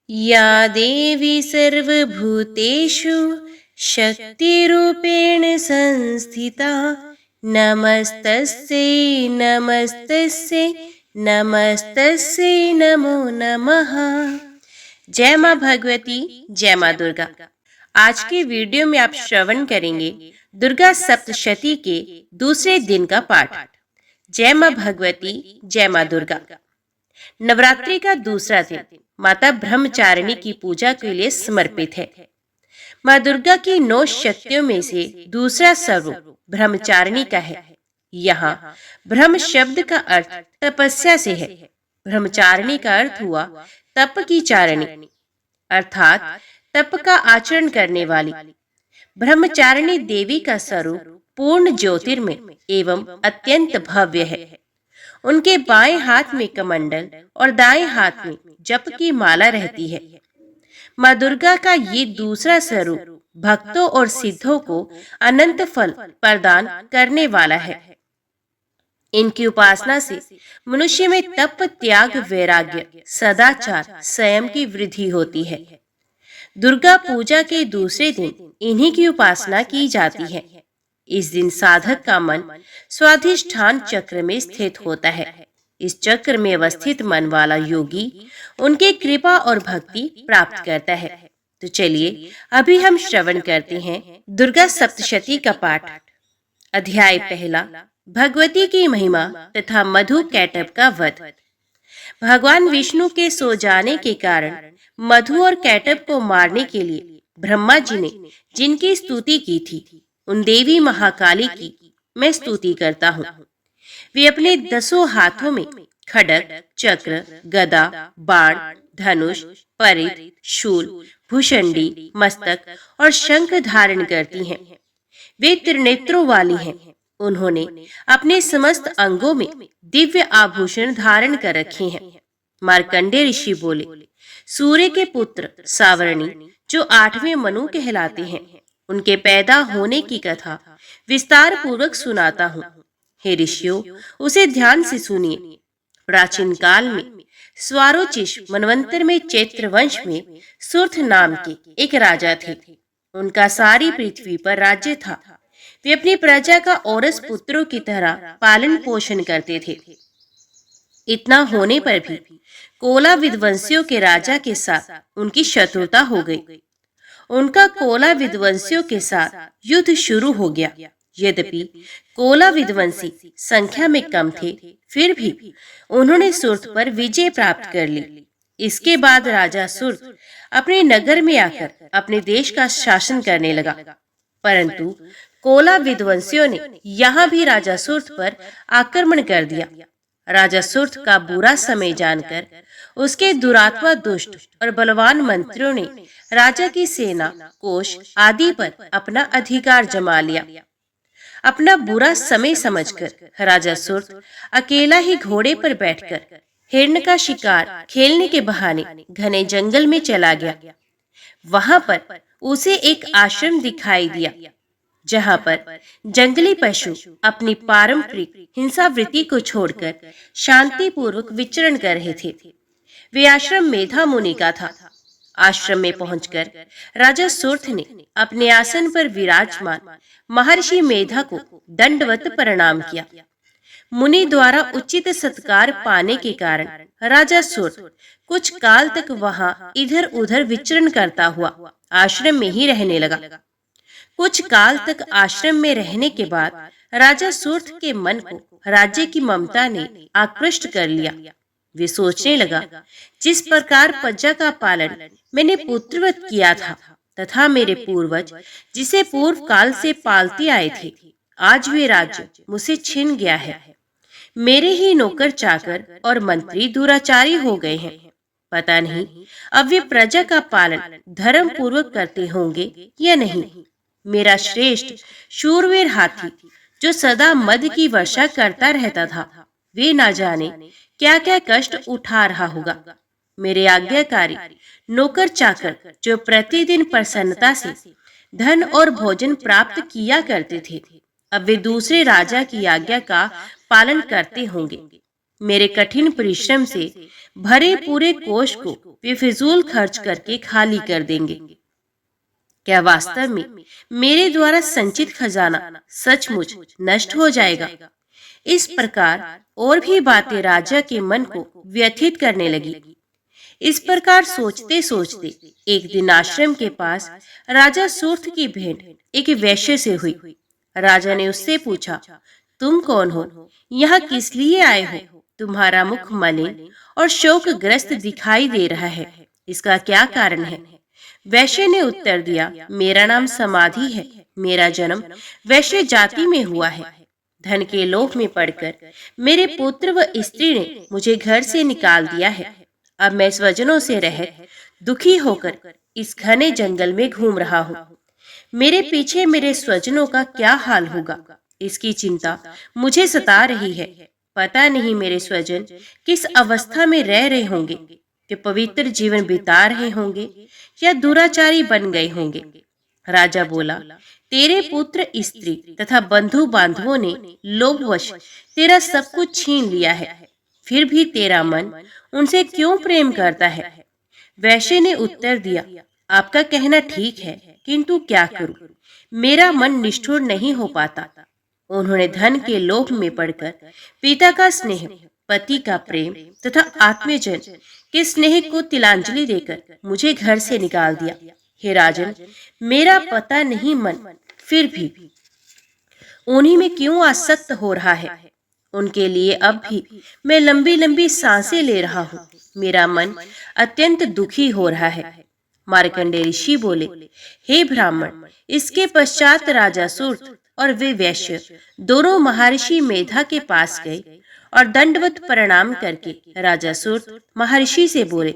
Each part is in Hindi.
या देवी सर्वभूतेषु शक्तिरूपेण संस्थिता नमस्तस्यै नमस्तस्यै नमस्तस्यै नमो नमः। जय माँ भगवती, जय माँ दुर्गा। आज के वीडियो में आप श्रवण करेंगे दुर्गा सप्तशती के दूसरे दिन का पाठ। जय माँ भगवती, जय माँ दुर्गा। नवरात्रि का दूसरा दिन माता ब्रह्मचारिणी की पूजा के लिए समर्पित है। माँ दुर्गा की 9 शक्तियों में से दूसरा स्वरूप ब्रह्मचारिणी का है। यहाँ ब्रह्म शब्द का अर्थ तपस्या से है। ब्रह्मचारिणी का अर्थ हुआ तप की चारिणी, अर्थात तप का आचरण करने वाली। ब्रह्मचारिणी देवी का स्वरूप पूर्ण ज्योतिर्मय एवं अत्यंत भव्य है। उनके बाएं हाथ में कमंडल और दाएं हाथ में जप की माला रहती है। माँ दुर्गा का ये दूसरा स्वरूप भक्तों और सिद्धों को अनंत फल प्रदान करने वाला है। इनकी उपासना से मनुष्य में तप, त्याग, वैराग्य, सदाचार, संयम की वृद्धि होती है। दुर्गा पूजा के दूसरे दिन इन्हीं की उपासना की जाती है। इस दिन साधक का मन स्वाधिष्ठान चक्र में स्थित होता है। इस चक्र में अवस्थित मन वाला योगी उनके कृपा और भक्ति प्राप्त करता है। तो चलिए अभी हम श्रवण करते हैं दुर्गा सप्तशती का पाठ। अध्याय पहला, भगवती की महिमा तथा मधु कैटभ का वध। भगवान विष्णु के सो जाने के कारण मधु और कैटभ को मारने के लिए ब्रह्मा जी ने जिनकी स्तुति की थी, उन देवी महाकाली की मैं स्तुति करता हूँ। वे अपने 10 हाथों में खड्ग, चक्र, गदा, बाण, धनुष, परिध, शूल, भूषंडी, मस्तक और शंख धारण करती हैं। वे त्रिनेत्रों वाली हैं। उन्होंने अपने समस्त अंगों में दिव्य आभूषण धारण कर रखे हैं। मार्कंडेय ऋषि बोले, सूर्य के पुत्र सावरणी जो 8वें मनु कहलाते हैं, उनके पैदा होने की कथा विस्तार पूर्वक सुनाता हूँ। हे ऋषियों, उसे ध्यान से सुनिए। प्राचीन काल में स्वारोचिष मनवंतर में चैत्र वंश में सुर्थ नाम के एक राजा थे। उनका सारी पृथ्वी पर राज्य था। वे अपनी प्रजा का औरस पुत्रों की तरह पालन पोषण करते थे। इतना होने पर भी कोला विध्वंसियों के राजा के साथ उनकी शत्रुता हो गई। उनका कोला विध्वंसियों के साथ युद्ध शुरू हो गया। यद्यपि कोला विध्वंसी संख्या में कम थे, फिर भी उन्होंने सुर्थ पर विजय प्राप्त कर ली। इसके बाद राजा सुर्थ अपने नगर में आकर अपने देश का शासन करने लगा। परंतु कोला विध्वंसियों ने यहाँ भी राजा सुर्थ पर आक्रमण कर दिया। राजा सुर्थ का बुरा समय जानकर उसके दुरात्मा, दुष्ट और बलवान मंत्रियों ने राजा की सेना, कोष आदि पर अपना अधिकार जमा लिया। अपना बुरा समय समझकर राजा सुर्थ अकेला ही घोड़े पर बैठकर हिरण का शिकार खेलने के बहाने घने जंगल में चला गया। वहां पर उसे एक आश्रम दिखाई दिया, जहां पर जंगली पशु अपनी पारंपरिक हिंसावृत्ति को छोड़कर शांतिपूर्वक विचरण कर रहे थे। वे आश्रम मेधा मुनि का था। आश्रम में पहुंचकर राजा सुर्थ ने अपने आसन पर विराजमान महर्षि मेधा को दंडवत प्रणाम किया। मुनि द्वारा उचित सत्कार पाने के कारण राजा सुर्थ कुछ काल तक वहां इधर उधर विचरण करता हुआ आश्रम में ही रहने लगा। कुछ काल तक आश्रम में रहने के बाद राजा सुर्थ के मन को राज्य की ममता ने आकृष्ट कर लिया। वे सोचने लगा, जिस प्रकार प्रजा का पालन मैंने पुत्रवत किया था तथा मेरे पूर्वज जिसे पूर्व काल से पालते आए थे, आज वे राज्य मुझसे छिन गया है। मेरे ही नौकर चाकर और मंत्री दुराचारी हो गए हैं। पता नहीं अब वे प्रजा का पालन धर्म पूर्वक करते होंगे या नहीं। मेरा श्रेष्ठ शूरवीर हाथी जो सदा मद की वर्षा करता रहता था, वे ना जाने क्या क्या कष्ट उठा रहा होगा। मेरे आज्ञाकारी नौकर चाकर जो प्रतिदिन प्रसन्नता से धन और भोजन प्राप्त किया करते थे, अब वे दूसरे राजा की आज्ञा का पालन करते होंगे। मेरे कठिन परिश्रम से भरे पूरे कोष को बेफिजूल खर्च करके खाली कर देंगे? क्या वास्तव में मेरे द्वारा संचित खजाना सचमुच नष्ट हो जाएगा? इस प्रकार और भी बातें राजा के मन को व्यथित करने लगी। इस प्रकार सोचते सोचते एक दिन आश्रम के पास राजा सूर्थ की भेंट एक वैश्य से हुई। राजा ने उससे पूछा, तुम कौन हो? यहाँ किस लिए आए हो? तुम्हारा मुख मलिन और शोकग्रस्त दिखाई दे रहा है, इसका क्या कारण है? वैश्य ने उत्तर दिया, मेरा नाम समाधि है। मेरा जन्म वैश्य जाति में हुआ है। धन के लोभ में पड़कर मेरे पुत्र व स्त्री ने मुझे घर से निकाल दिया है। अब मैं स्वजनों से रहित दुखी होकर इस घने जंगल में घूम रहा हूँ। मेरे पीछे मेरे स्वजनों का क्या हाल होगा, इसकी चिंता मुझे सता रही है। पता नहीं मेरे स्वजन किस अवस्था में रह रहे होंगे, वे पवित्र जीवन बिता रहे होंगे या दुराचारी बन गए होंगे। राजा बोला, तेरे पुत्र, स्त्री तथा बंधु बांधवों ने लोभवश तेरा सब कुछ छीन लिया है, फिर भी तेरा मन उनसे क्यों प्रेम करता है? वैश्य ने उत्तर दिया, आपका कहना ठीक है, किंतु क्या करूं? मेरा मन निष्ठुर नहीं हो पाता। उन्होंने धन के लोभ में पड़कर पिता का स्नेह, पति का प्रेम तथा आत्मीयजन के स्नेह को तिलांजलि देकर मुझे घर से निकाल दिया। हे राजन, मेरा पता नहीं मन फिर भी उन्हीं में क्यों आसक्त हो रहा है? उनके लिए अब भी मैं लंबी लंबी सांसें ले रहा हूँ। मेरा मन अत्यंत दुखी हो रहा है। मार्कंडेय ऋषि बोले, हे ब्राह्मण, इसके पश्चात राजा सूर्थ और वे वैश्य दोनों महर्षि मेधा के पास गए और दंडवत प्रणाम करके राजा सूर्थ महर्षि से बोले,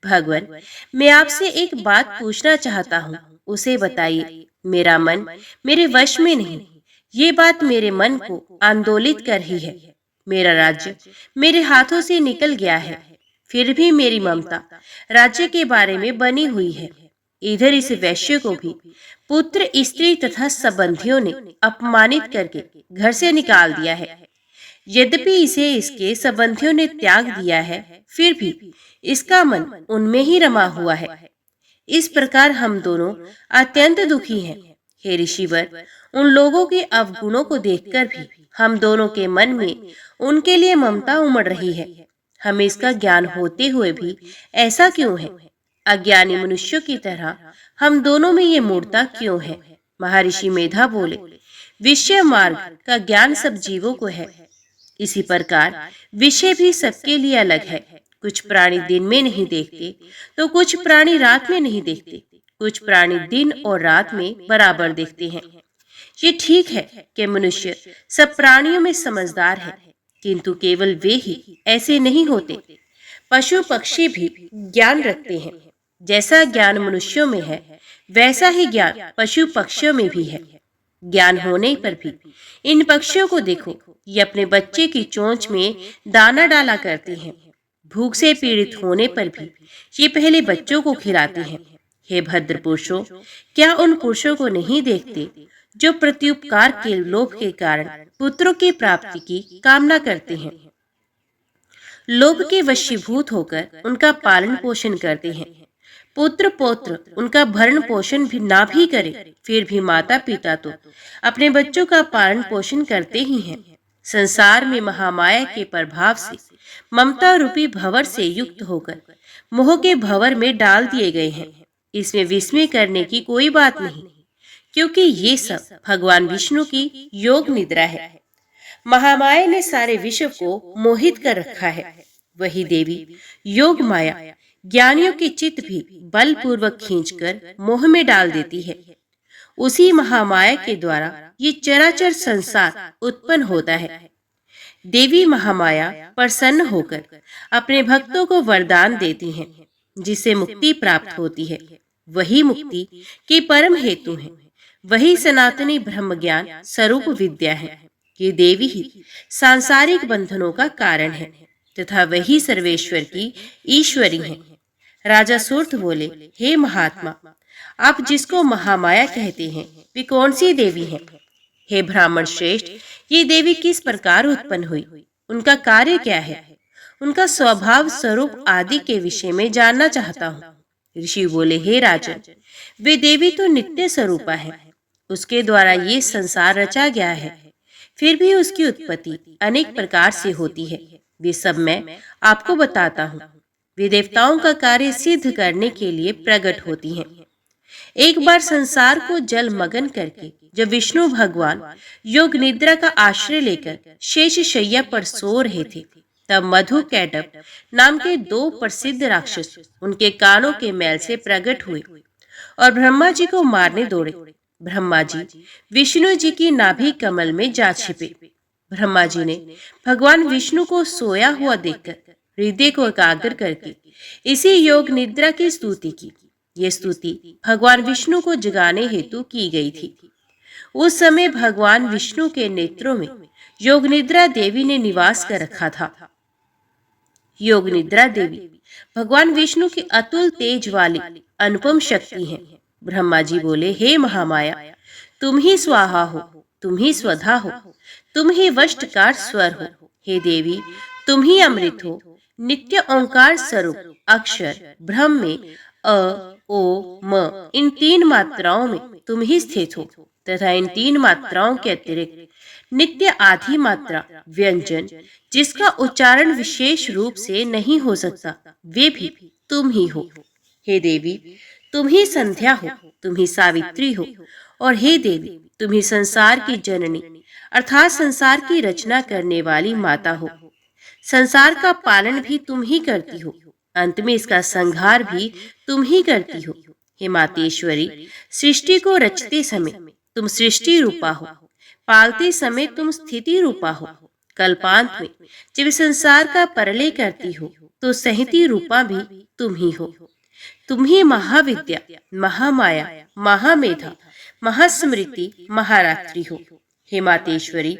भगवान, मैं आपसे एक बात पूछना चाहता हूँ, उसे बताइए। मेरा मन मेरे वश में नहीं। ये बात मेरे मन को आंदोलित कर रही है। मेरा राज्य मेरे हाथों से निकल गया है, फिर भी मेरी ममता राज्य के बारे में बनी हुई है। इधर इस वैश्य को भी पुत्र, स्त्री तथा संबंधियों ने अपमानित करके घर से निकाल दिया है। यद्यपि इसे इसके संबंधियों ने त्याग दिया है, फिर भी इसका मन उनमें ही रमा हुआ है। इस प्रकार हम दोनों अत्यंत दुखी हैं। हे ऋषिवर, उन लोगों के अवगुणों को देखकर भी हम दोनों के मन में उनके लिए ममता उमड़ रही है। हमें इसका ज्ञान होते हुए भी ऐसा क्यों है? अज्ञानी मनुष्यों की तरह हम दोनों में ये मूर्खता क्यों है? महर्षि मेधा बोले, विषय मार्ग का ज्ञान सब जीवों को है। इसी प्रकार विषय भी सबके लिए अलग है। कुछ प्राणी दिन में नहीं देखते तो कुछ प्राणी रात में नहीं देखते, कुछ प्राणी दिन और रात में बराबर देखते हैं। ये ठीक है कि मनुष्य सब प्राणियों में समझदार है, किंतु केवल वे ही ऐसे नहीं होते। पशु पक्षी भी ज्ञान रखते हैं। जैसा ज्ञान मनुष्यों में है, वैसा ही ज्ञान पशु पक्षियों में भी है। ज्ञान होने पर भी इन पक्षियों को देखो, ये अपने बच्चे की चोंच में दाना डाला करते हैं। भूख से पीड़ित होने पर भी ये पहले बच्चों को खिलाते हैं। हे भद्र पुरुषों, क्या उन पुरुषों को नहीं देखते जो प्रत्युपकार के लोभ के कारण पुत्रों की प्राप्ति की कामना करते हैं? लोभ के वशीभूत होकर उनका पालन पोषण करते हैं। पुत्र पौत्र उनका भरण पोषण भी ना भी करे, फिर भी माता पिता तो अपने बच्चों का पालन पोषण करते ही हैं। संसार में महामाया के प्रभाव से ममता रूपी भंवर से युक्त होकर मोह के भंवर में डाल दिए गए हैं। इसमें विस्मय करने की कोई बात नहीं, क्योंकि ये सब भगवान विष्णु की योग निद्रा है। महामाया ने सारे विश्व को मोहित कर रखा है। वही देवी योग माया ज्ञानियों के चित्त भी बलपूर्वक खींचकर मोह में डाल देती है। उसी महामाया के द्वारा ये चराचर संसार उत्पन्न होता है। देवी महामाया प्रसन्न होकर अपने भक्तों को वरदान देती हैं, जिससे मुक्ति प्राप्त होती है। वही मुक्ति की परम हेतु है। वही सनातनी ब्रह्म ज्ञान स्वरूप विद्या है। ये देवी ही सांसारिक बंधनों का कारण है तथा वही सर्वेश्वर की ईश्वरी है। राजा सूर्थ बोले, हे महात्मा, आप जिसको महामाया कहते हैं, वे कौन सी देवी हैं? हे ब्राह्मण श्रेष्ठ, ये देवी किस प्रकार उत्पन्न हुई? उनका कार्य क्या है? उनका स्वभाव स्वरूप आदि के विषय में जानना चाहता हूँ। ऋषि बोले, हे राजन, वे देवी तो नित्य स्वरूपा है, उसके द्वारा ये संसार रचा गया है। फिर भी उसकी उत्पत्ति अनेक प्रकार से होती है, वे सब मैं आपको बताता हूँ। वे देवताओं का कार्य सिद्ध करने के लिए प्रकट होती हैं। एक बार संसार को जल मगन करके जब विष्णु भगवान योग निद्रा का आश्रय लेकर शेष शैया पर सो रहे थे, तब मधु कैटभ नाम के 2 प्रसिद्ध राक्षस उनके कानों के मैल से प्रकट हुए और ब्रह्मा जी को मारने दौड़े। ब्रह्मा जी विष्णु जी की नाभि कमल में जा छिपे। ब्रह्मा जी ने भगवान विष्णु को सोया हुआ देखकर हृदय को एकाग्र करके इसी योग निद्रा की स्तुति की। ये स्तुति भगवान विष्णु को जगाने हेतु की गई थी। उस समय भगवान विष्णु के नेत्रों में योग निद्रा देवी ने निवास कर रखा था। योग निद्रा देवी भगवान विष्णु की अतुल तेज वाली अनुपम शक्ति है। ब्रह्मा जी बोले, हे महामाया, तुम ही स्वाहा हो, तुम ही स्वधा हो, तुम ही वष्टकार स्वर हो। हे देवी, तुम ही अमृत हो, नित्य ओंकार स्वरूप अक्षर ब्रह्म में अ, ओ, म इन 3 मात्राओं में तुम ही स्थित हो तथा इन 3 मात्राओं के अतिरिक्त नित्य आधी मात्रा व्यंजन जिसका उच्चारण विशेष रूप से नहीं हो सकता, वे भी तुम ही हो। हे देवी, तुम ही संध्या हो, तुम ही सावित्री हो, और हे देवी, तुम ही संसार की जननी अर्थात संसार की रचना करने वाली माता हो। संसार का पालन भी तुम ही करती हो, अंत में इसका संहार भी तुम ही करती हो। हे मातेश्वरी, सृष्टि को रचते समय तुम सृष्टि रूपा हो, पालते समय तुम स्थिति रूपा हो, कल्पांत में जब संसार का प्रलय करती हो तो सहिति रूपा भी तुम ही हो। तुम ही महाविद्या, महामाया, महामेधा, महास्मृति, महारात्रि हो। हे मातेश्वरी,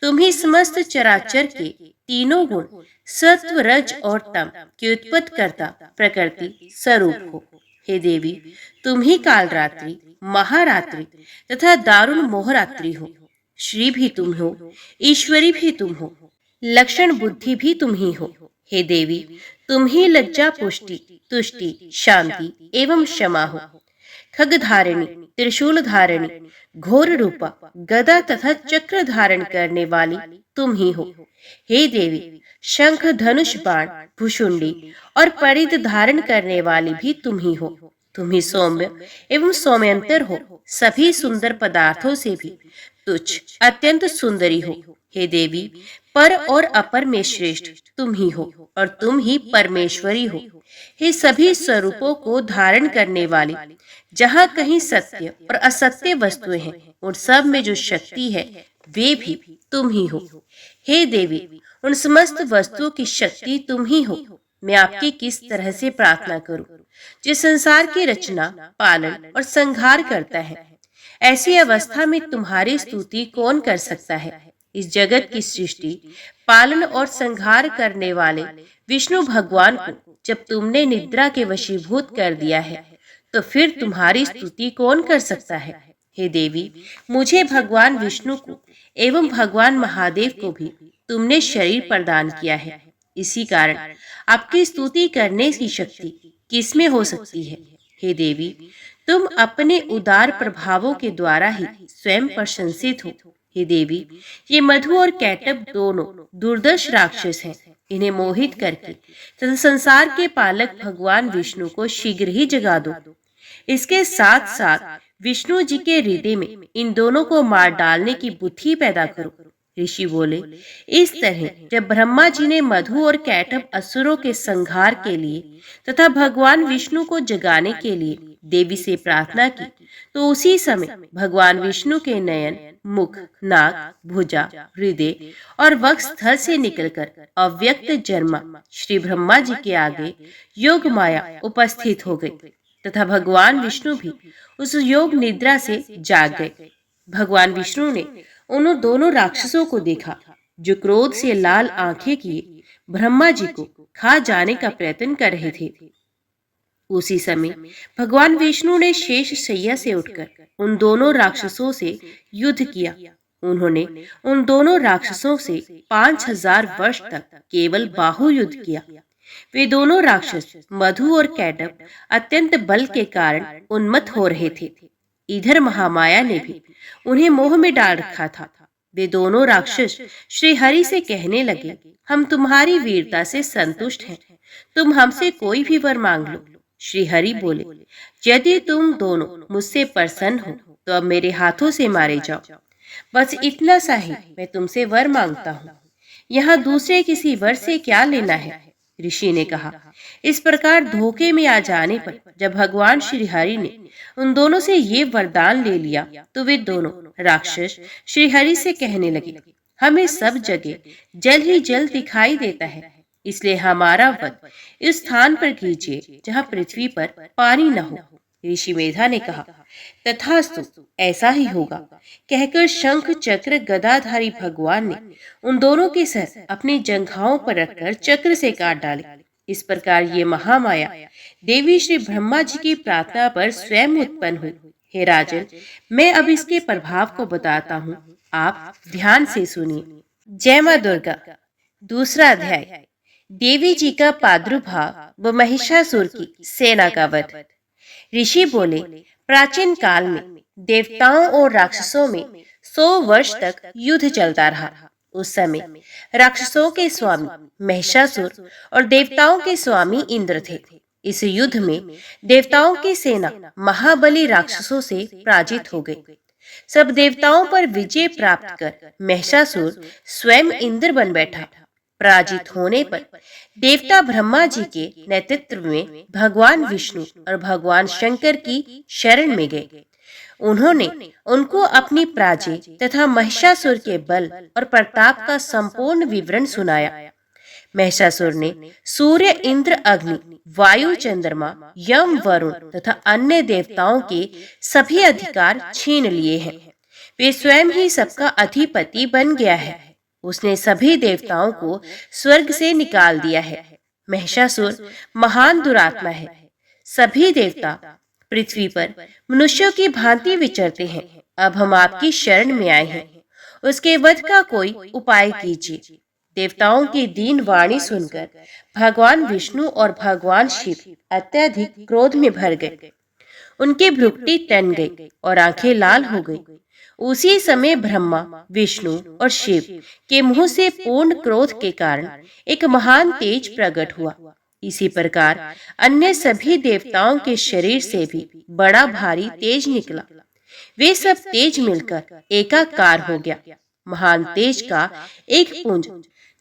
तुम ही समस्त चराचर के तीनों गुण सत्व, रज और तम की उत्पत्ति करता प्रकृति स्वरूप हो। हे देवी, तुम ही कालरात्रि, महारात्रि तथा दारुण मोहरात्रि हो। श्री भी तुम हो, ईश्वरी भी तुम हो, लक्षण बुद्धि भी तुम ही हो। हे देवी, तुम ही लज्जा, पुष्टि, तुष्टि, शांति एवं क्षमा हो। खग धारिणी, त्रिशूल धारिणी, घोर रूपा, गदा तथा चक्र धारण करने वाली तुम ही हो। हे देवी, शंख, धनुष, बाण, भुषुंडी और परिध धारण करने वाली भी तुम ही हो। तुम ही सौम्य एवं सौम्यंतर हो, सभी सुंदर पदार्थों से भी तुच्छ अत्यंत सुंदरी हो। हे देवी, पर और अपर में श्रेष्ठ तुम ही हो और तुम ही परमेश्वरी हो। हे सभी स्वरूपों को धारण करने वाली, जहाँ कहीं सत्य और असत्य वस्तुएं हैं, उन सब में जो शक्ति है वे भी तुम ही हो। हे देवी, उन समस्त वस्तुओं की शक्ति तुम ही हो। मैं आपकी किस तरह से प्रार्थना करूं, जिस संसार की रचना, पालन और संहार करता है। ऐसी अवस्था में तुम्हारी स्तुति कौन कर सकता है। इस जगत की सृष्टि, पालन और संहार करने वाले विष्णु भगवान को जब तुमने निद्रा के वशीभूत कर दिया है, तो फिर तुम्हारी स्तुति कौन कर सकता है। हे देवी, मुझे भगवान विष्णु को एवं भगवान महादेव को भी तुमने शरीर प्रदान किया है। इसी कारण आपकी स्तुति करने की शक्ति किसमें हो सकती है। हे देवी, तुम अपने उदार प्रभावों के द्वारा ही स्वयं प्रशंसित हो। हे देवी, ये मधु और कैटभ दोनों दुर्दर्श राक्षस हैं। इन्हें मोहित करके तथा संसार के पालक भगवान विष्णु को शीघ्र ही जगा दो। इसके साथ साथ विष्णु जी के हृदय में इन दोनों को मार डालने की बुद्धि पैदा करो। ऋषि बोले, इस तरह जब ब्रह्मा जी ने मधु और कैटभ असुरों के संहार के लिए तथा भगवान विष्णु को जगाने के लिए देवी से प्रार्थना की, तो उसी समय भगवान विष्णु के नयन, मुख, नाक, भुजा, हृदय और वक्ष स्थल से निकलकर अव्यक्त जन्मा श्री ब्रह्मा जी के आगे योग माया उपस्थित हो गई तथा भगवान विष्णु भी उस योग निद्रा से जाग गए। भगवान विष्णु ने उन दोनों राक्षसों को देखा जो क्रोध से लाल आंखें किए ब्रह्मा जी को खा जाने का प्रयत्न कर रहे थे। उसी समय भगवान विष्णु ने शेष शैया से उठकर उन दोनों राक्षसों से युद्ध किया, उन्होंने उन दोनों राक्षसों से 5000 वर्ष तक केवल बाहु युद्ध किया। वे दोनों राक्षस मधु और कैटब अत्यंत बल के कारण उन्मत्त हो रहे थे। इधर महामाया ने भी उन्हें मोह में डाल रखा था। वे दोनों राक्षस श्री हरि से कहने लगे, हम तुम्हारी वीरता से संतुष्ट हैं, तुम हमसे कोई भी वर मांग लो। श्री हरि बोले, यदि तुम दोनों मुझसे प्रसन्न हो तो अब मेरे हाथों से मारे जाओ। बस इतना सा ही मैं तुमसे वर मांगता हूँ, यहाँ दूसरे किसी वर से क्या लेना है। ऋषि ने कहा। इस प्रकार धोखे में आ जाने पर जब भगवान श्री हरि ने उन दोनों से ये वरदान ले लिया तो वे दोनों राक्षस श्री हरि से कहने लगे, हमें सब जगह जल ही जल दिखाई देता है, इसलिए हमारा वध इस स्थान पर कीजिए जहाँ पृथ्वी पर पानी न हो। ऋषि मेधा ने कहा, तथास्तु, ऐसा ही होगा। कहकर शंख चक्र गदाधारी भगवान ने उन दोनों के सर अपनी जंघाओं पर रखकर चक्र से काट डाले। इस प्रकार ये महामाया देवी श्री ब्रह्मा जी की प्रार्थना पर स्वयं उत्पन्न हुई। हे राजन, मैं अब इसके प्रभाव को बताता हूँ, आप ध्यान से सुनिए। जय माँ दुर्गा। दूसरा अध्याय, देवी जी का प्रादुर्भाव व महिषासुर की सेना का वध। ऋषि बोले, प्राचीन काल में देवताओं और राक्षसों में 100 वर्ष तक युद्ध चलता रहा। उस समय राक्षसों के स्वामी महिषासुर और देवताओं के स्वामी इंद्र थे। इस युद्ध में देवताओं की सेना महाबली राक्षसों से पराजित हो गई। सब देवताओं पर विजय प्राप्त कर महिषासुर स्वयं इंद्र बन बैठा। पराजित होने पर देवता ब्रह्मा जी के नेतृत्व में भगवान विष्णु और भगवान शंकर की शरण में गए। उन्होंने उनको अपनी पराजय तथा महिषासुर के बल और प्रताप का संपूर्ण विवरण सुनाया। महिषासुर ने सूर्य, इंद्र, अग्नि, वायु, चंद्रमा, यम, वरुण तथा अन्य देवताओं के सभी अधिकार छीन लिए हैं। वे स्वयं ही सबका अधिपति बन गया है। उसने सभी देवताओं को स्वर्ग से निकाल दिया है। महिषासुर महान दुरात्मा है। सभी देवता पृथ्वी पर मनुष्यों की भांति विचरते हैं। अब हम आपकी शरण में आए हैं, उसके वध का कोई उपाय कीजिए। देवताओं की दीन वाणी सुनकर भगवान विष्णु और भगवान शिव अत्यधिक क्रोध में भर गए। उनकी भ्रुकुटी टन गई और आंखें लाल हो गई। उसी समय ब्रह्मा, विष्णु और शिव के मुंह से पूर्ण क्रोध के कारण एक महान तेज प्रकट हुआ। इसी प्रकार अन्य सभी देवताओं के शरीर से भी बड़ा भारी तेज निकला। वे सब तेज मिलकर एकाकार हो गया। महान तेज का एक पुंज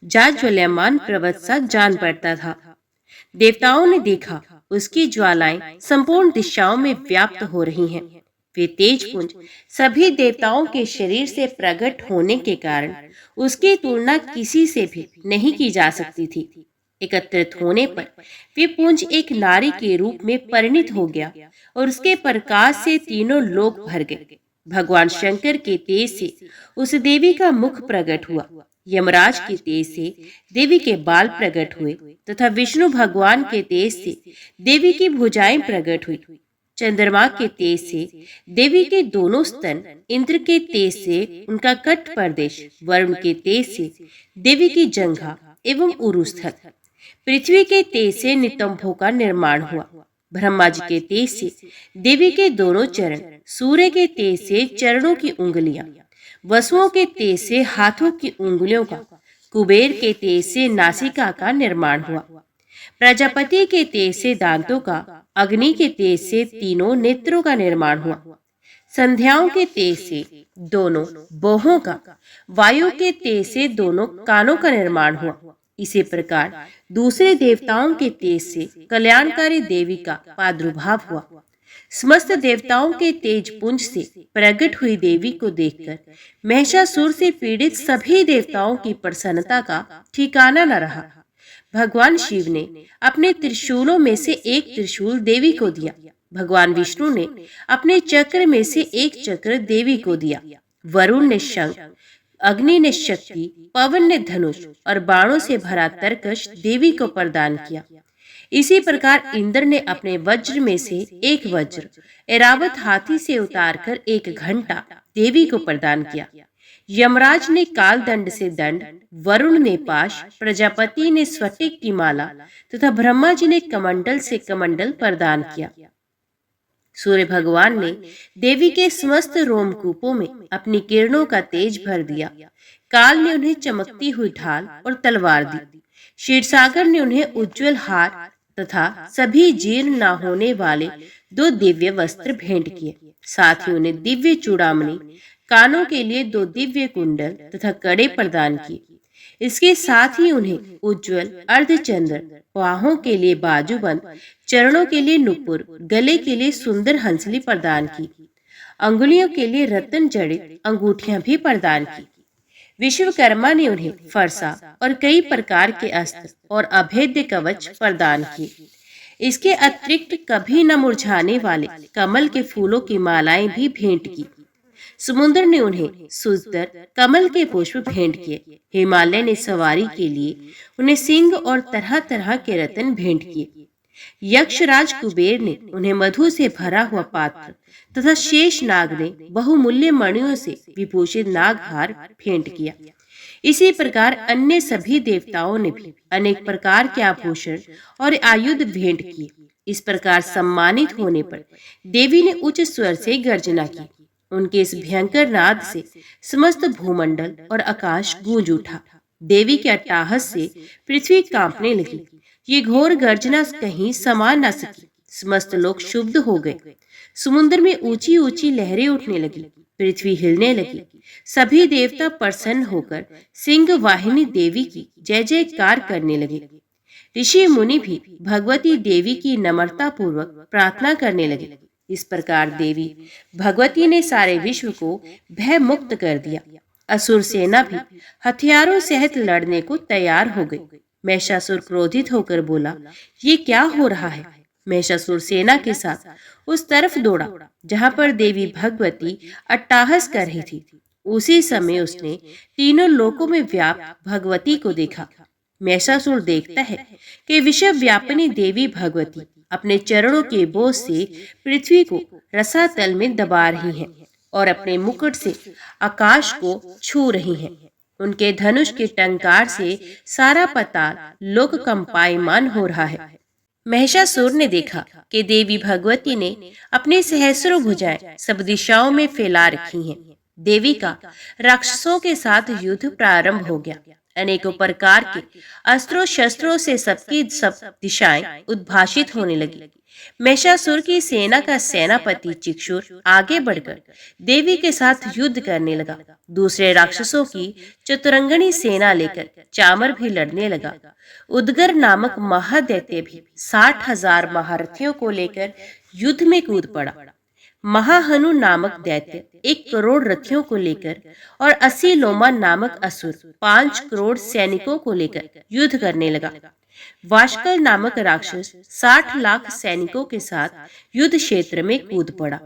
जाज्वल्यमान पर्वत सा जान पड़ता था। देवताओं ने देखा, उसकी ज्वालाएं संपूर्ण दिशाओं में व्याप्त हो रही हैं। वे तेज पुंज सभी देवताओं के शरीर से प्रकट होने के कारण उसकी तुलना किसी से भी नहीं की जा सकती थी। एकत्रित होने पर वे पुंज एक नारी के रूप में परिणित हो गया और उसके प्रकाश से तीनों लोक भर गए। भगवान शंकर के तेज से उस देवी का मुख प्रकट हुआ। यमराज के तेज से देवी के बाल प्रकट हुए तथा विष्णु भगवान के तेज से देवी की भुजाएं प्रकट हुई। चंद्रमा के तेज से देवी के दोनों स्तन, इंद्र के तेज से उनका कट प्रदेश, वरुण के तेज से देवी की जंघा एवं उरुस्थल, पृथ्वी के तेज से नितंभों का निर्माण हुआ। ब्रह्मा जी के तेज से देवी के दोनों चरण, सूर्य के तेज से चरणों की उंगलियां, वसुओं के तेज से हाथों की उंगलियों का, कुबेर के तेज से नासिका का निर्माण हुआ। प्रजापति के तेज से दांतों का, अग्नि के तेज से तीनों नेत्रों का निर्माण हुआ। संध्याओं के तेज से दोनों बाहों का, वायु के तेज से दोनों कानों का निर्माण हुआ। इसी प्रकार दूसरे देवताओं के तेज से कल्याणकारी देवी का प्रादुर्भाव हुआ। समस्त देवताओं के तेज पुंज से प्रकट हुई देवी को देखकर महिषासुर से पीड़ित सभी देवताओं की प्रसन्नता का ठिकाना न रहा। भगवान शिव ने अपने त्रिशूलों में से एक त्रिशूल देवी को दिया। भगवान विष्णु ने अपने चक्र में से एक चक्र देवी को दिया। वरुण ने शंख, अग्नि ने शक्ति, पवन ने धनुष और बाणों से भरा तरकश देवी को प्रदान किया। इसी प्रकार इंद्र ने अपने वज्र में से एक वज्र, ऐरावत हाथी से उतारकर एक घंटा देवी को प्रदान किया। यमराज ने काल दंड से दंड, वरुण ने पाश, प्रजापति ने स्फटिक की माला तथा ब्रह्मा जी ने कमंडल से कमंडल प्रदान किया। सूर्य भगवान ने देवी के समस्त रोमकूपों में अपनी किरणों का तेज भर दिया। काल ने उन्हें चमकती हुई ढाल और तलवार दी। क्षीरसागर ने उन्हें उज्जवल हार तथा सभी जीर्ण न होने वाले 2 दिव्य वस्त्र भेंट किए। साथ ही उन्हें दिव्य चूड़ामणि, कानों के लिए 2 दिव्य कुंडल तथा कड़े प्रदान किए। इसके साथ ही उन्हें उज्जवल अर्धचंद्र, बाहों के लिए बाजूबंद, चरणों के लिए नुपुर, गले के लिए सुंदर हंसली प्रदान की। अंगुलियों के लिए रत्न जड़ित अंगूठियां भी प्रदान की। विश्वकर्मा ने उन्हें फरसा और कई प्रकार के अस्त्र और अभेद्य कवच प्रदान किए। इसके अतिरिक्त कभी न मुरझाने वाले कमल के फूलों की मालाएं भी भेंट की। समुद्र ने उन्हें सुंदर कमल के पुष्प भेंट किए। हिमालय ने सवारी के लिए उन्हें सिंह और तरह तरह के रत्न भेंट किए। यक्षराज कुबेर ने उन्हें मधु से भरा हुआ पात्र तथा शेष नाग ने बहुमूल्य मणियों से विभूषित नागहार भेंट किया। इसी प्रकार अन्य सभी देवताओं ने भी अनेक प्रकार के आभूषण और आयुध भेंट किए। इस प्रकार सम्मानित होने पर देवी ने उच्च स्वर से गर्जना की। उनके इस भयंकर नाद से समस्त भूमंडल और आकाश गूंज उठा। देवी के अट्टहास से पृथ्वी कांपने लगी। ये घोर गर्जना कहीं समा न सकी। समस्त लोग क्षुब्ध हो गए। समुद्र में ऊंची ऊंची लहरें उठने लगी। पृथ्वी हिलने लगी। सभी देवता प्रसन्न होकर सिंह वाहिनी देवी की जय जयकार करने लगे। ऋषि मुनि भी भगवती देवी की नम्रता पूर्वक प्रार्थना करने लगे। इस प्रकार देवी भगवती ने सारे विश्व को भय मुक्त कर दिया। असुर सेना भी हथियारों सहित लड़ने को तैयार हो गई। महिषासुर क्रोधित होकर बोला, ये क्या हो रहा है? महिषासुर सेना के साथ उस तरफ दौड़ा जहां पर देवी भगवती अट्टहास कर रही थी। उसी समय उसने तीनों लोकों में व्याप्त भगवती को देखा। महिषासुर देखता है कि विश्व व्यापिनी देवी भगवती अपने चरणों के बोझ से पृथ्वी को रसातल में दबा रही हैं और अपने मुकुट से आकाश को छू रही हैं। उनके धनुष के टंकार से सारा पाताल लोक कंपायमान हो रहा है। महिषासुर ने देखा कि देवी भगवती ने अपनी सहस्रों भुजाएं सब दिशाओं में फैला रखी हैं। देवी का राक्षसों के साथ युद्ध प्रारंभ हो गया। अनेकों प्रकार के अस्त्रों शस्त्रों से सबकी सब दिशाएं उद्भाषित होने लगी। महिषासुर की सेना का सेनापति चिक्षुर आगे बढ़कर देवी के साथ युद्ध करने लगा। दूसरे राक्षसों की चतुरंगनी सेना लेकर चामर भी लड़ने लगा। उदगर नामक महादैत्य भी 60,000 महारथियों को लेकर युद्ध में कूद पड़ा। महाहनु नामक दैत्य 1 करोड़ रथियों को लेकर और 80 लोमा नामक असुर 5 करोड़ सैनिकों को लेकर युद्ध करने लगा। वाशकल नामक राक्षस 60 लाख सैनिकों के साथ युद्ध क्षेत्र में कूद पड़ा।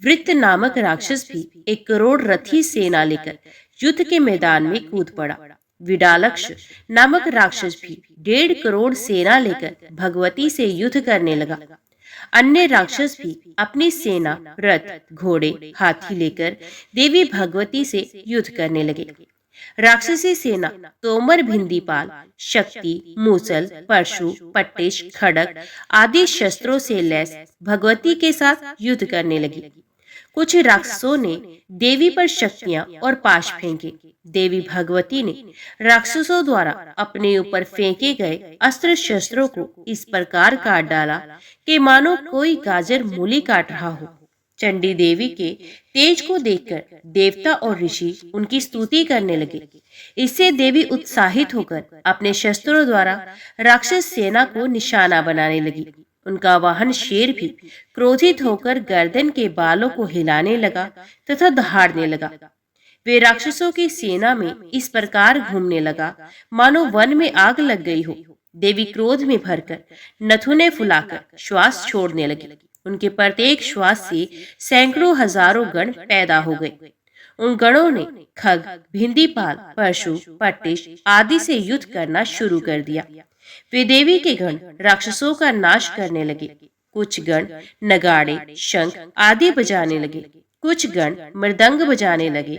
वृत्त नामक राक्षस भी 1 करोड़ रथी सेना लेकर युद्ध के मैदान में कूद पड़ा। विडालक्ष नामक राक्षस भी 1.5 करोड़ सेना लेकर भगवती से युद्ध करने लगा। अन्य राक्षस भी अपनी सेना, रथ, घोड़े, हाथी लेकर देवी भगवती से युद्ध करने लगे। राक्षसी सेना तोमर, भिंदीपाल, शक्ति, मूसल, परशु, पट्टिश, खड़ग आदि शस्त्रों से लैस भगवती के साथ युद्ध करने लगी। कुछ राक्षसों ने देवी पर शक्तियां और पाश फेंके। देवी भगवती ने राक्षसों द्वारा अपने ऊपर फेंके गए अस्त्र शस्त्रों को इस प्रकार काट डाला कि मानो कोई गाजर मूली काट रहा हो। चंडी देवी के तेज को देखकर देवता और ऋषि उनकी स्तुति करने लगे। इससे देवी उत्साहित होकर अपने शस्त्रों द्वारा राक्षस सेना को निशाना बनाने लगी। उनका वाहन शेर भी क्रोधित होकर गर्दन के बालों को हिलाने लगा तथा दहाड़ने लगा। वे राक्षसों की सेना में इस प्रकार घूमने लगा मानो वन में आग लग गई हो। देवी क्रोध में भरकर नथुने फुलाकर श्वास छोड़ने लगी। उनके प्रत्येक श्वास से सैकड़ों हजारों गण पैदा हो गए। उन गणों ने खग, भिंदीपाल, परशु, पट्टिश आदि से युद्ध करना शुरू कर दिया। वे देवी के गण राक्षसों का नाश करने लगे। कुछ गण नगाड़े, शंख आदि बजाने लगे। कुछ गण मृदंग बजाने लगे।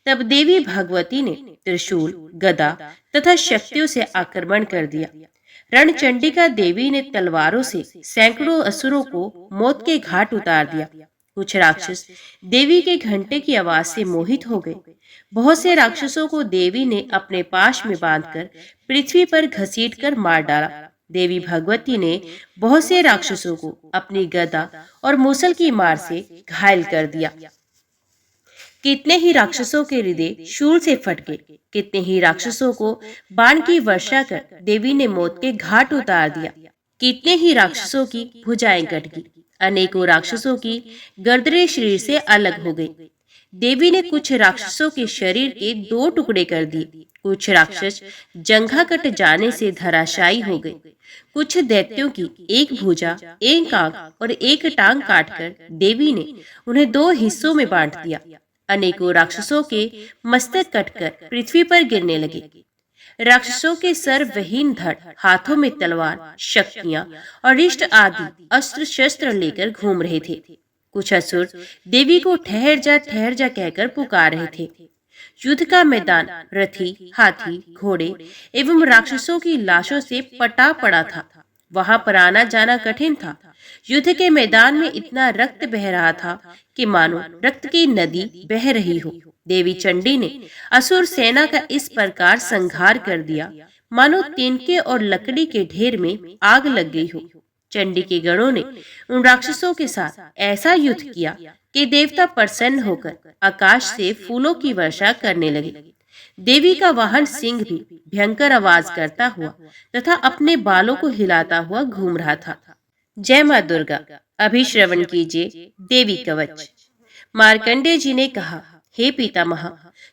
तब देवी भगवती ने त्रिशूल, गदा तथा शक्तियों से आक्रमण कर दिया। रणचंडिका देवी ने तलवारों से सैकड़ों असुरों को मौत के घाट उतार दिया। कुछ राक्षस देवी के घंटे की आवाज से मोहित हो गए। बहुत से राक्षसों को देवी ने अपने पाश में बांधकर पृथ्वी पर घसीटकर मार डाला। देवी भगवती ने बहुत से राक्षसों को अपनी गदा और मूसल की मार से घायल कर दिया। कितने ही राक्षसों के हृदय शूल से फट गए। कितने ही राक्षसों को बाण की वर्षा कर देवी ने मौत के घाट उतार दिया। कितने ही राक्षसों की भुजाएं कट गई। अनेकों राक्षसों की गर्दनें शरीर से अलग हो गई। देवी ने कुछ राक्षसों के शरीर के 2 टुकड़े कर दिए। कुछ राक्षस जंघा कट जाने से धराशायी हो गए। कुछ दैत्यों की एक भुजा, एक आंख और एक टांग काटकर देवी ने उन्हें 2 हिस्सों में बांट दिया। अनेकों राक्षसों के मस्तक कटकर पृथ्वी पर गिरने लगे। राक्षसों के सर्वहीन धड़ हाथों में तलवार, शक्तियां और इष्ट आदि अस्त्र शस्त्र लेकर घूम रहे थे। कुछ असुर देवी को ठहर जा कहकर पुकार रहे थे। युद्ध का मैदान रथी, हाथी, घोड़े एवं राक्षसों की लाशों से पटा पड़ा था। वहां पर आना जाना कठिन था। युद्ध के मैदान में इतना रक्त बह रहा था कि मानो रक्त की नदी बह रही हो। देवी चंडी ने असुर सेना का इस प्रकार संहार कर दिया मानो तिनके और लकड़ी के ढेर में आग लग गई हो। चंडी के गणों ने उन राक्षसों के साथ ऐसा युद्ध किया कि देवता प्रसन्न होकर आकाश से फूलों की वर्षा करने लगे। देवी का वाहन सिंह भी भयंकर आवाज करता हुआ तथा अपने बालों को हिलाता हुआ घूम रहा था। जय मां दुर्गा। अभी श्रवण कीजिए देवी कवच। मार्कंडेय जी ने कहा, हे पितामह,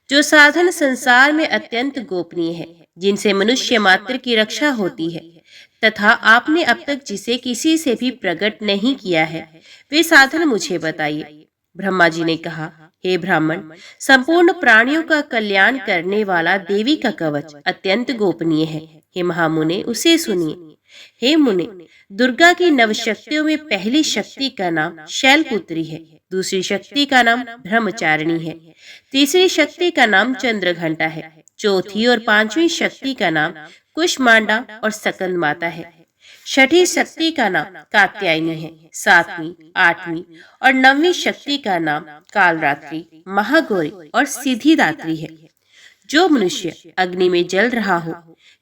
जो साधन संसार में अत्यंत गोपनीय है, जिनसे मनुष्य मात्र की रक्षा होती है तथा आपने अब तक जिसे किसी से भी प्रकट नहीं किया है, वे साधन मुझे बताइए। ब्रह्मा जी ने कहा, हे ब्राह्मण, संपूर्ण प्राणियों का कल्याण करने वाला देवी का कवच अत्यंत गोपनीय है। हे महामुने, उसे सुनिए। हे मुने, दुर्गा की 9 शक्तियों में पहली शक्ति का नाम शैलपुत्री है। दूसरी शक्ति का नाम ब्रह्मचारिणी है। तीसरी शक्ति का नाम चंद्रघंटा है। चौथी और 5वीं शक्ति का नाम कुष्मांडा और सकंद माता है। छठी शक्ति का नाम कात्यायनी है। 7वीं, 8वीं और 9वीं शक्ति का नाम कालरात्रि, महागौरी और सिद्धिदात्री है। जो मनुष्य अग्नि में जल रहा हो,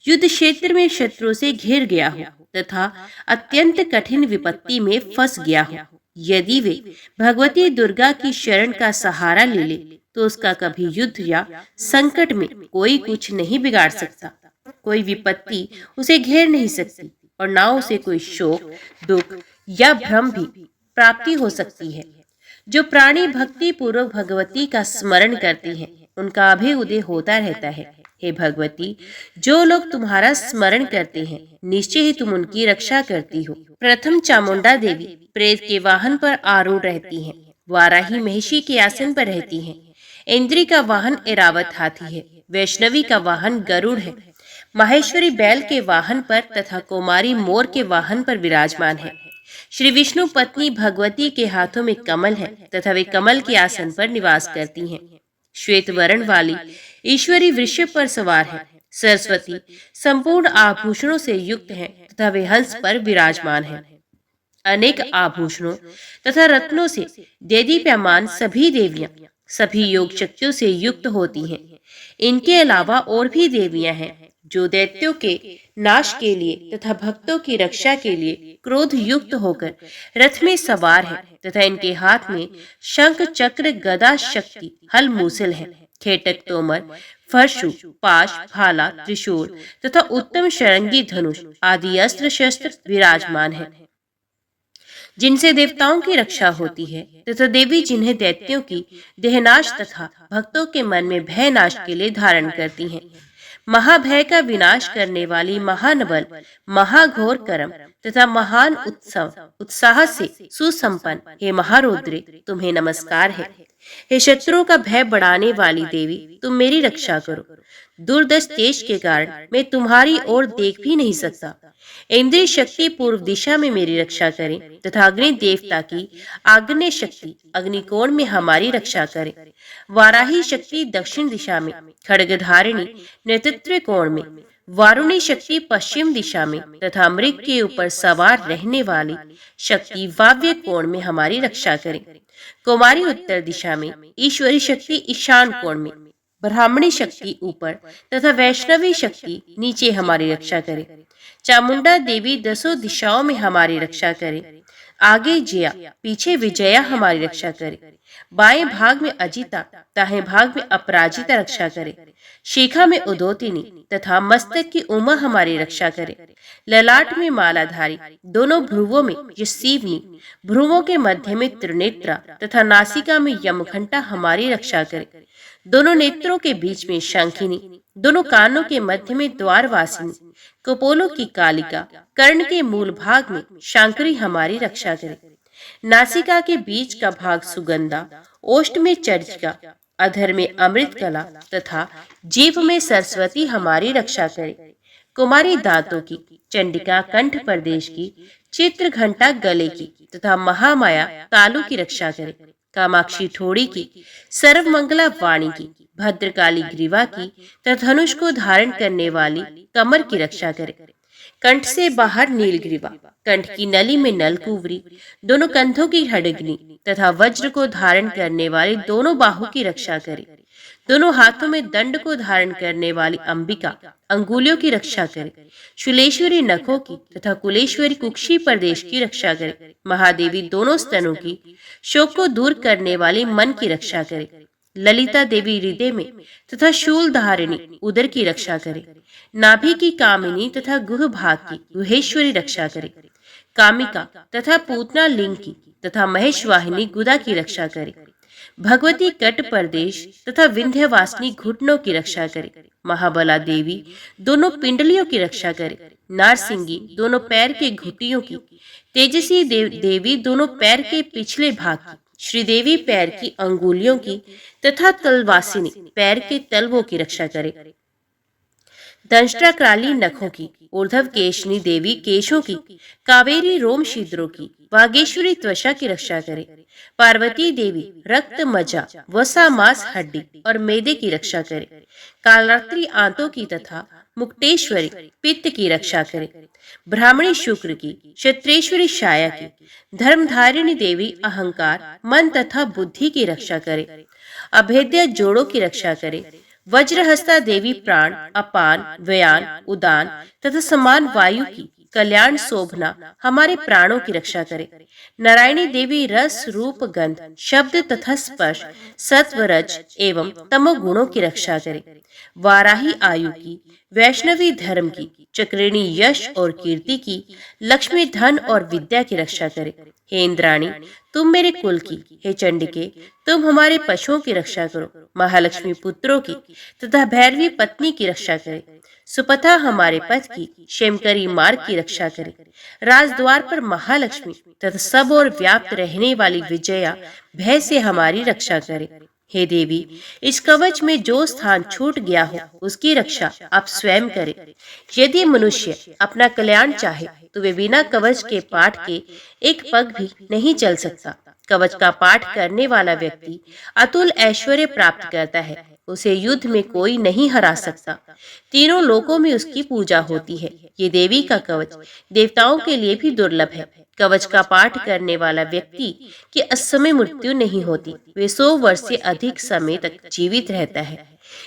युद्ध क्षेत्र में शत्रु से घिर गया हो तथा अत्यंत कठिन विपत्ति में फंस गया हो, यदि वे भगवती दुर्गा की शरण का सहारा ले ले तो उसका कभी युद्ध या संकट में कोई कुछ नहीं बिगाड़ सकता। कोई विपत्ति उसे घेर नहीं सकती और ना उसे कोई शोक, दुख या भ्रम भी प्राप्ति हो सकती है। जो प्राणी भक्ति पूर्वक भगवती का स्मरण करते हैं, उनका अभ्युदय होता रहता है। हे भगवती, जो लोग तुम्हारा स्मरण करते हैं, निश्चय ही तुम उनकी रक्षा करती हो। प्रथम चामुंडा देवी प्रेत के वाहन पर आरूढ़ रहती हैं। वाराही महिषी के आसन पर रहती हैं। इंद्री का वाहन ऐरावत हाथी है। वैष्णवी का वाहन गरुड़ है। माहेश्वरी बैल के वाहन पर तथा कुमारी मोर के वाहन पर विराजमान है। श्री विष्णु पत्नी भगवती के हाथों में कमल है तथा वे कमल के आसन पर निवास करती हैं। श्वेत वर्ण वाली ईश्वरी वृषभ पर सवार है। सरस्वती संपूर्ण आभूषणों से युक्त हैं तथा वे हंस पर विराजमान हैं। अनेक आभूषणों तथा रत्नों से देदीप्यमान सभी देवियां सभी योग शक्तियों से युक्त होती हैं। इनके अलावा और भी देवियां हैं जो दैत्यों के नाश के लिए तथा भक्तों की रक्षा के लिए क्रोध युक्त होकर रथ में सवार है तथा इनके हाथ में शंख, चक्र, गदा, शक्ति, हल, मूसल है। खेटक, तोमर, फरशु, पाश, भाला, त्रिशूल तथा उत्तम शरंगी धनुष आदि अस्त्र शस्त्र विराजमान है, जिनसे देवताओं की रक्षा होती है तथा देवी जिन्हें दैत्यों की देहनाश तथा भक्तों के मन में भय नाश के लिए धारण करती हैं। महाभय का विनाश करने वाली महानबल, महाघोर कर्म तथा महान उत्साह से सुसंपन्न हे महारुद्रे, तुम्हें नमस्कार है। हे शत्रुओं का भय बढ़ाने वाली देवी, तुम मेरी रक्षा करो। दुर्दश तेज के कारण मैं तुम्हारी ओर देख भी नहीं सकता। इंद्रिय शक्ति पूर्व दिशा में मेरी रक्षा करें तथा अग्नि देवता की आग्नेय शक्ति अग्निकोण में हमारी रक्षा करें। वाराही शक्ति दक्षिण दिशा में, खड्गधारिणी नेतृत्व कोण में, वारुणी शक्ति पश्चिम दिशा में तथा मृग के ऊपर सवार रहने वाली शक्ति वाव्य कोण में हमारी रक्षा करें। कुमारी उत्तर दिशा में, ईश्वरी शक्ति ईशान कोण में, ब्राह्मणी शक्ति ऊपर तथा वैष्णवी शक्ति नीचे हमारी रक्षा करे। चामुंडा देवी दसों दिशाओं में हमारी रक्षा करे। आगे जया पीछे विजया हमारी रक्षा करे। बाएं भाग में अजिता दाएं भाग में अपराजिता रक्षा करे। शिखा में उदोतिनी तथा मस्तक की उमा हमारी रक्षा करे। ललाट में मालाधारी, दोनों भ्रुवों में यशीवनी, भ्रुवों के मध्य में त्रिनेत्रा तथा नासिका में यमघंटा हमारी रक्षा करे। दोनों नेत्रों के बीच में शंखिनी, दोनों कानों के मध्य में द्वारवासिनी, कपोलों की कालिका, कर्ण के मूल भाग में शांकरी हमारी रक्षा करे। नासिका के बीच का भाग सुगंधा, ओष्ठ में चर्चिका, अधर में अमृत कला तथा जीभ में सरस्वती हमारी रक्षा करे। कुमारी दांतों की, चंडिका कंठ प्रदेश की, चित्र घंटा गले की तथा महामाया तालु की रक्षा करे। कामाक्षी ठोड़ी की, सर्वमंगला वाणी की, भद्रकाली ग्रीवा की तथा धनुष को धारण करने वाली कमर की रक्षा करे। कंठ से बाहर नीलग्रीवा, कंठ की नली में नलकुवरी, दोनों कंधों की हडग्नि तथा वज्र को धारण करने वाली दोनों बाहु की रक्षा करे। दोनों हाथों में दंड को धारण करने वाली अंबिका अंगुलियों की रक्षा करे। शूलेश्वरी नखों की तथा कुलेश्वरी कुक्षी प्रदेश की रक्षा करे। महादेवी दोनों स्तनों की, शोक को दूर करने वाली मन की रक्षा करे। ललिता देवी हृदय में तथा शूल धारिणी उदर की रक्षा करे। नाभि की कामिनी तथा गुह भाग की गुहेश्वरी रक्षा करे। कामिका तथा पूतना लिंग की तथा महेशवाहिनी गुदा की रक्षा करे। भगवती कट प्रदेश तथा विंध्यवासिनी घुटनों की रक्षा करे। महाबला देवी दोनों पिंडलियों की रक्षा करे। नारसिंगी दोनों पैर के घुटियों की, तेजसी देवी दोनों पैर के पिछले भाग की, श्रीदेवी पैर की अंगुलियों की तथा तलवासिनी पैर के तलवों की रक्षा करे। दंष्ट्राक्राली नखों की, ऊर्ध्व केशनी देवी केशों की, कावेरी रोम छिद्रों की, वागेश्वरी त्वचा की रक्षा करे। पार्वती देवी रक्त मज्जा, वसा मांस हड्डी और मैदे की रक्षा करे। कालरात्रि आंतों की तथा मुक्तेश्वरी पित्त की रक्षा करे। ब्राह्मणी शुक्र की, क्षत्रेश्वरी छाया की, धर्मधारिणी देवी अहंकार मन तथा बुद्धि की रक्षा करे। अभेद्य जोड़ों की रक्षा करे। वज्रहस्ता देवी प्राण, अपान, व्ययान, उदान तथा समान वायु की, कल्याण शोभना हमारे प्राणों की रक्षा करे। नारायणी देवी रस रूप गंध शब्द तथा स्पर्श सत्व रज एवं तमो गुणों की रक्षा करे। वाराही आयु की, वैष्णवी धर्म की, चक्रिणी यश और कीर्ति की, लक्ष्मी धन और विद्या की रक्षा करे। हे इंद्राणी तुम मेरे कुल की, हे चंडिके तुम हमारे पशुओं की रक्षा करो। महालक्ष्मी पुत्रों की तथा भैरवी पत्नी की रक्षा करे। सुपथा हमारे पथ की, क्षेमकरी मार्ग की रक्षा करे। राजद्वार पर महालक्ष्मी तथा सब और व्याप्त रहने वाली विजया भय से हमारी रक्षा करे। हे देवी इस कवच में जो स्थान छूट गया हो उसकी रक्षा आप स्वयं करें। यदि मनुष्य अपना कल्याण चाहे तो वे बिना कवच के पाठ के एक पग भी नहीं चल सकता। कवच का पाठ करने वाला व्यक्ति अतुल ऐश्वर्य प्राप्त करता है, उसे युद्ध में कोई नहीं हरा सकता। तीनों लोकों में उसकी पूजा होती है। ये देवी का कवच देवताओं के लिए भी दुर्लभ है। कवच का पाठ करने वाला व्यक्ति की असमय मृत्यु नहीं होती, वे 100 वर्ष से अधिक समय तक जीवित रहता है।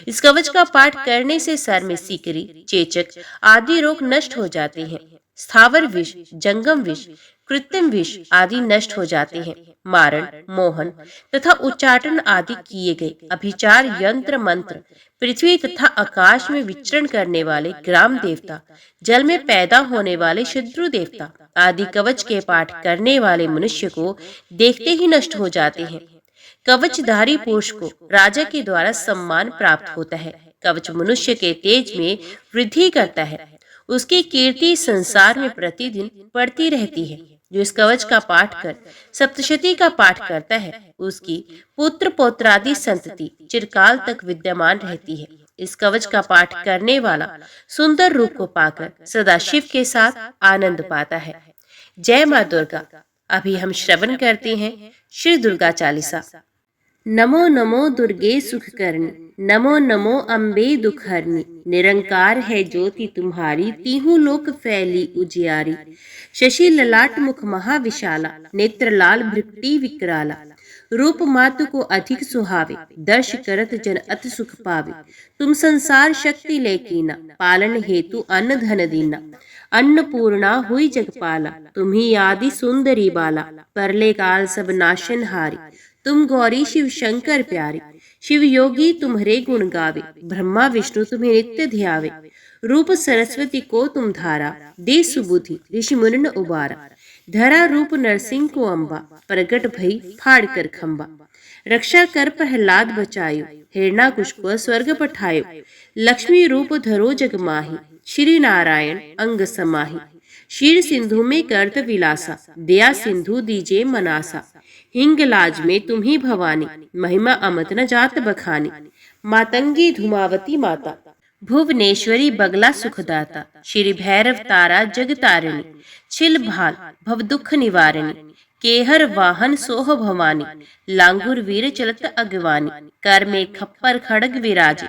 इस कवच का पाठ करने से सर में सीकरी, चेचक आदि रोग नष्ट हो जाते हैं। स्थावर विष, जंगम विष, कृत्रिम विष आदि नष्ट हो जाते हैं। मारण, मोहन तथा उच्चाटन आदि किए गए अभिचार यंत्र मंत्र, पृथ्वी तथा आकाश में विचरण करने वाले ग्राम देवता, जल में पैदा होने वाले शत्रु देवता आदि कवच के पाठ करने वाले मनुष्य को देखते ही नष्ट हो जाते हैं। कवचधारी पुरुष को राजा के द्वारा सम्मान प्राप्त होता है। कवच मनुष्य के तेज में वृद्धि करता है। उसकी कीर्ति संसार में प्रतिदिन बढ़ती रहती है। जो इस कवच का पाठ कर सप्तशती का पाठ करता है उसकी पुत्र पौत्रादि संतति चिरकाल तक विद्यमान रहती है। इस कवच का पाठ करने वाला सुंदर रूप को पाकर सदा शिव के साथ आनंद पाता है। जय माँ दुर्गा। अभी हम श्रवण करते हैं श्री दुर्गा चालीसा। नमो नमो दुर्गे सुखकर्णी, नमो नमो अम्बे दुखहरणी। निरंकार है ज्योति तुम्हारी, तीहू लोक फैली उजियारी। शशि ललाट मुख महाविशाला, नेत्र लाल भृकुटी विकराला। रूप मातु को अधिक सुहावे, दर्श करत जन अति सुख पावे। तुम संसार शक्ति लेकीना, पालन हेतु अन्न धन दीना। अन्नपूर्णा हुई जगपाला, तुम्ही आदि सुंदरी बाला। परले काल सब नाशन हारी, तुम गौरी शिव शंकर प्यारे। शिव योगी तुम्हारे गुण गावे, ब्रह्मा विष्णु तुम्हें नित्य ध्यावे। रूप सरस्वती को तुम धारा, दे सुबुद्धि ऋषि मुनि उबारा। धरा रूप नरसिंह को अम्बा, प्रगट भई फाड़ कर खम्बा। रक्षा कर प्रहलाद बचायो, हिरणाकुश को स्वर्ग पठायो। लक्ष्मी रूप धरो जग माही, श्री नारायण अंग समाही। क्षीर सिंधु में कर्त विलासा, दया सिंधु दीजे मनासा। हिंगलाज में तुम्ही भवानी, महिमा अमत न जात बखानी। मातंगी धुमावती माता, भुवनेश्वरी बगला सुखदाता। श्री भैरव तारा जगतारिणी, छिल भाल भव दुख निवारिणी। केहर वाहन सोह भवानी, लांगुर वीर चलत अगवानी। कर में खप्पर खड़ग विराजे,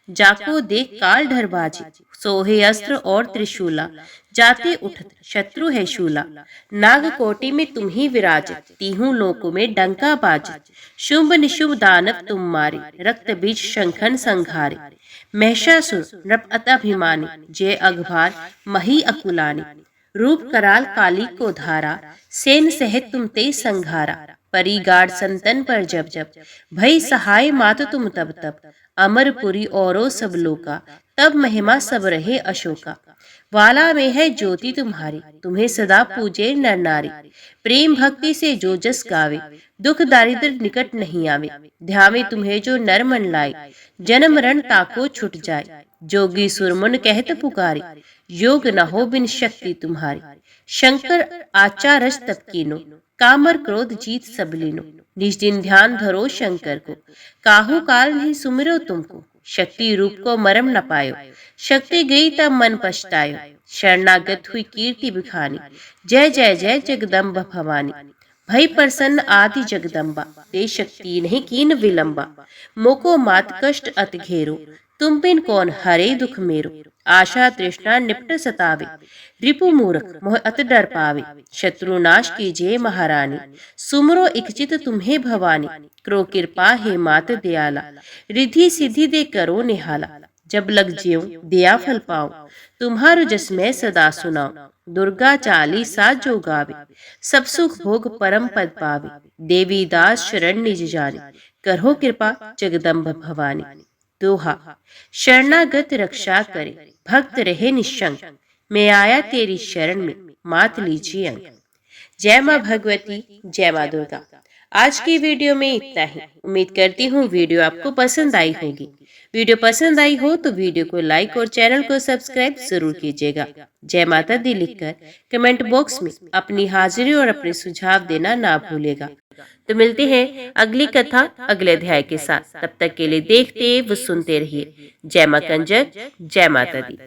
जाको देख काल ढरबाजे। सोहे अस्त्र और त्रिशूला, जाते उठत शत्रु है शूला। नागकोटि में तुम ही विराज, तीहू लोकों में डंका बाजे। शुंभ निशुंभ दानव तुम मारे, रक्त बीज शंखन संघारे। महिषासुर नृप अतभिमानी, जय अघभार मही अकुलानी। रूप कराल काली को धारा, सेन सहित तुम ते संघारा। परिगाढ़ संतन पर जब जब, भई सहाय मात तुम तब तब। अमरपुरी औरो सब लोका, तब महिमा सब रहे अशोका। वाला में है ज्योति तुम्हारी, तुम्हें सदा पूजे नर नारी। प्रेम भक्ति से जो जस गावे, दुख दारिद्र निकट नहीं आवे। ध्यावे तुम्हें जो नर मन लाए, जन्म रण ताको छुट जाए। जोगी सुरमुन कहत पुकारे, योग न हो बिन शक्ति तुम्हारी। शंकर आचारज तप कीनो, कामर क्रोध जीत सब लीनो। निज दिन ध्यान धरो शंकर को, काहू काल नहीं सुमिरो तुमको। शक्ति रूप को मरम न पायो, शक्ति गई तब मन पछतायो। शरणागत हुई कीर्ति बिखानी, जय जय जय जगदम्ब भवानी। भई प्रसन्न आदि जगदम्बा, ते शक्ति नहीं कीन विलंबा। मोको मात कष्ट अत घेरो, तुम बिन कौन हरे दुख मेरो। आशा तृष्णा निपट सतावे, रिपु मूर्ख मोह अत डर पावे। शत्रु नाश कीजिए महारानी, सुमरो इकचित तुम्हें भवानी। क्रो कृपा हे मात दयाला, रिद्धि सिद्धि दे करो निहाला। जब लग ज्यों दया फल पाओ, तुम्हारो जस मैं सदा सुनाओ। दुर्गा चालीसा जो गावे, सब सुख भोग परम पद पावे। देवी दास शरण निज जाने, करो कृपा जगदम्ब भवानी। दोहा। शरणागत रक्षा करे, भक्त रहे निशंक। मैं आया तेरी शरण में, मात लीजिए अंक। जय माँ भगवती, जय माँ दुर्गा। आज की वीडियो में इतना ही। उम्मीद करती हूँ वीडियो आपको पसंद आई होगी। वीडियो पसंद आई हो तो वीडियो को लाइक और चैनल को सब्सक्राइब जरूर कीजिएगा। जय माता दी लिखकर कमेंट बॉक्स में अपनी हाजिरी और अपने सुझाव देना ना भूलेगा। तो मिलते हैं अगली कथा अगले अध्याय के साथ। तब तक के लिए देखते व सुनते रहिए। जय मां कंजक, जय माता दी।